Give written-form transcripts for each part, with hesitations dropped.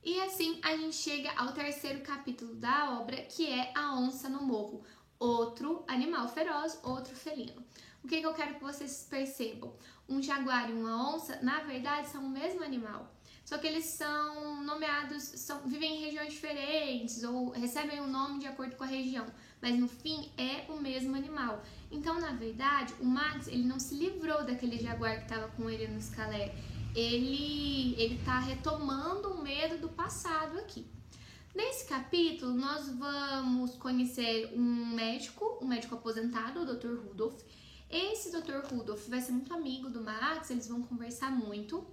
E assim a gente chega ao terceiro capítulo da obra, que é A Onça no Morro. Outro animal feroz, outro felino. O que eu quero que vocês percebam? Um jaguar e uma onça, na verdade, são o mesmo animal. Só que eles são nomeados, vivem em regiões diferentes ou recebem o nome de acordo com a região. Mas no fim é o mesmo animal. Então, na verdade, o Max ele não se livrou daquele jaguar que estava com ele no escalé. Ele tá retomando o medo do passado aqui. Nesse capítulo, nós vamos conhecer um médico aposentado, o Dr. Rudolph. Esse Dr. Rudolph vai ser muito amigo do Max, eles vão conversar muito.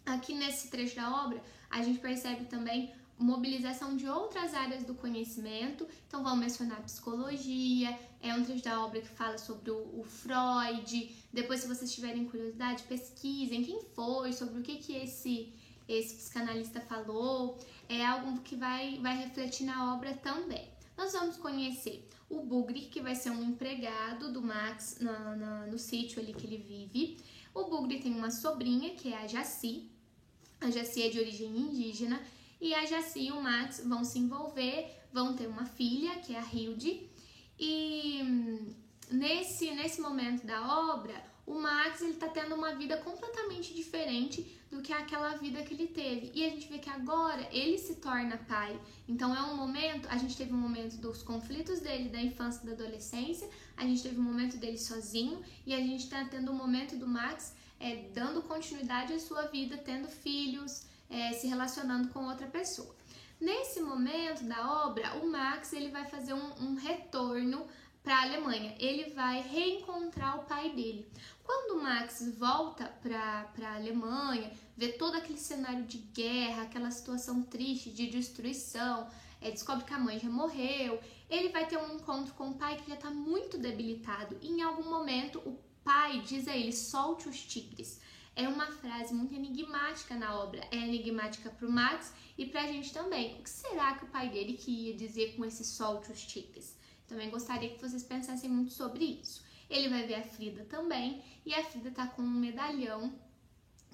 Aqui nesse trecho da obra, a gente percebe também mobilização de outras áreas do conhecimento. Então, vamos mencionar a psicologia, é um trecho da obra que fala sobre o Freud. Depois, se vocês tiverem curiosidade, pesquisem quem foi, sobre o que esse psicanalista falou. É algo que vai refletir na obra também. Nós vamos conhecer o Bugre, que vai ser um empregado do Max no sítio ali que ele vive. O Bugre tem uma sobrinha, que é a Jaci. A Jaci é de origem indígena. E a Jaci e o Max vão se envolver, vão ter uma filha, que é a Hilde. E nesse momento da obra, o Max ele tá tendo uma vida completamente diferente do que aquela vida que ele teve. E a gente vê que agora ele se torna pai. Então é um momento, a gente teve um momento dos conflitos dele, da infância e da adolescência, a gente teve um momento dele sozinho e a gente tá tendo um momento do Max dando continuidade à sua vida, tendo filhos, se relacionando com outra pessoa. Nesse momento da obra, o Max ele vai fazer um retorno para a Alemanha. Ele vai reencontrar o pai dele. Quando o Max volta para a Alemanha, vê todo aquele cenário de guerra, aquela situação triste de destruição, descobre que a mãe já morreu, ele vai ter um encontro com o pai que já está muito debilitado. E em algum momento o pai diz a ele: solte os tigres. É uma frase muito enigmática na obra, é enigmática para o Max e para a gente também. O que será que o pai dele queria dizer com esse solte os tigres? Também gostaria que vocês pensassem muito sobre isso. Ele vai ver a Frida também, e a Frida tá com um medalhão,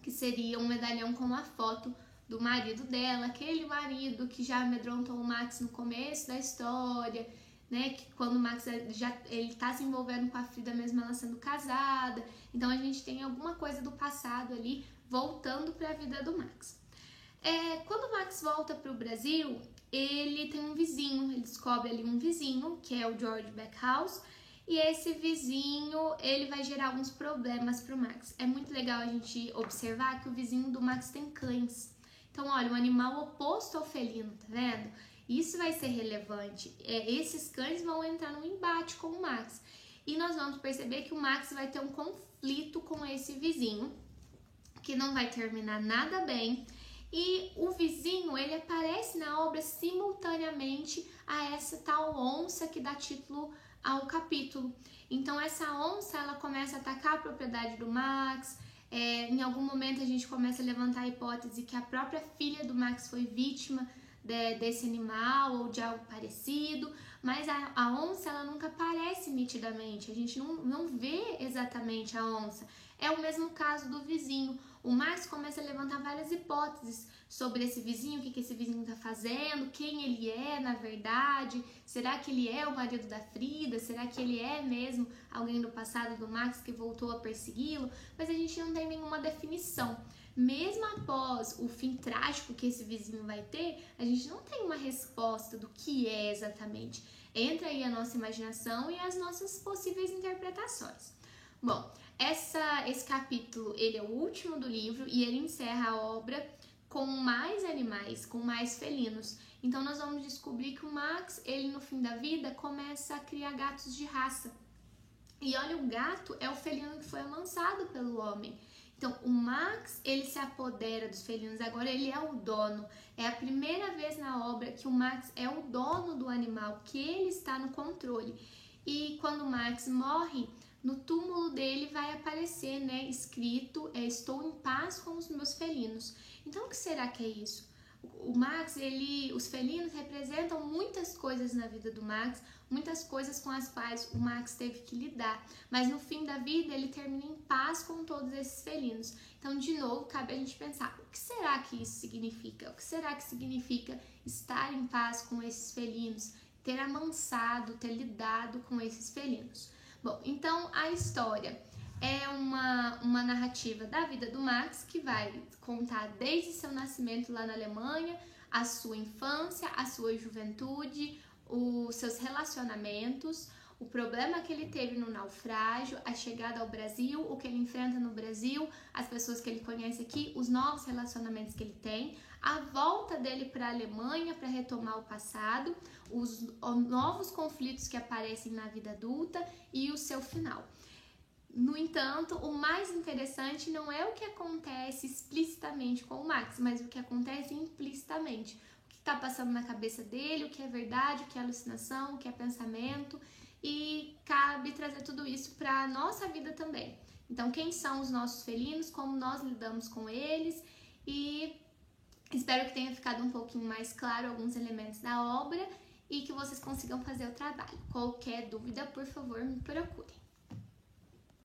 que seria um medalhão com a foto do marido dela, aquele marido que já amedrontou o Max no começo da história, né? Que quando o Max ele tá se envolvendo com a Frida mesmo ela sendo casada. Então a gente tem alguma coisa do passado ali voltando para a vida do Max. Quando o Max volta para o Brasil, ele tem um vizinho, ele descobre ali um vizinho, que é o George Backhouse, e esse vizinho, ele vai gerar alguns problemas para o Max. É muito legal a gente observar que o vizinho do Max tem cães. Então, olha, um animal oposto ao felino, tá vendo? Isso vai ser relevante. Esses cães vão entrar num embate com o Max. E nós vamos perceber que o Max vai ter um conflito com esse vizinho, que não vai terminar nada bem. E o vizinho, ele aparece na obra simultaneamente a essa tal onça que dá título ao capítulo. Então essa onça, ela começa a atacar a propriedade do Max. Em algum momento a gente começa a levantar a hipótese que a própria filha do Max foi vítima desse animal ou de algo parecido, mas a onça ela nunca aparece nitidamente, a gente não vê exatamente a onça. É o mesmo caso do vizinho. O Max começa a levantar várias hipóteses sobre esse vizinho, o que esse vizinho está fazendo, quem ele é na verdade, será que ele é o marido da Frida, será que ele é mesmo alguém do passado do Max que voltou a persegui-lo, mas a gente não tem nenhuma definição. Mesmo após o fim trágico que esse vizinho vai ter, a gente não tem uma resposta do que é exatamente. Entra aí a nossa imaginação e as nossas possíveis interpretações. Bom, esse capítulo ele é o último do livro e ele encerra a obra com mais animais, com mais felinos. Então nós vamos descobrir que o Max, ele no fim da vida, começa a criar gatos de raça. E olha, o gato é o felino que foi amansado pelo homem. Então, o Max, ele se apodera dos felinos, agora ele é o dono. É a primeira vez na obra que o Max é o dono do animal, que ele está no controle. E quando o Max morre, no túmulo dele vai aparecer, né, escrito, estou em paz com os meus felinos. Então, o que será que é isso? O Max, os felinos representam muitas coisas na vida do Max, muitas coisas com as quais o Max teve que lidar, mas no fim da vida ele termina em paz com todos esses felinos. Então, de novo, cabe a gente pensar, o que será que isso significa? O que será que significa estar em paz com esses felinos, ter amansado, ter lidado com esses felinos? Bom, então a história é uma narrativa da vida do Max, que vai contar desde seu nascimento lá na Alemanha, a sua infância, a sua juventude, os seus relacionamentos, o problema que ele teve no naufrágio, a chegada ao Brasil, o que ele enfrenta no Brasil, as pessoas que ele conhece aqui, os novos relacionamentos que ele tem, a volta dele para a Alemanha para retomar o passado, os novos conflitos que aparecem na vida adulta e o seu final. No entanto, o mais interessante não é o que acontece explicitamente com o Max, mas o que acontece implicitamente. O que está passando na cabeça dele, o que é verdade, o que é alucinação, o que é pensamento, e cabe trazer tudo isso para a nossa vida também. Então, quem são os nossos felinos, como nós lidamos com eles, e espero que tenha ficado um pouquinho mais claro alguns elementos da obra e que vocês consigam fazer o trabalho. Qualquer dúvida, por favor, me procurem.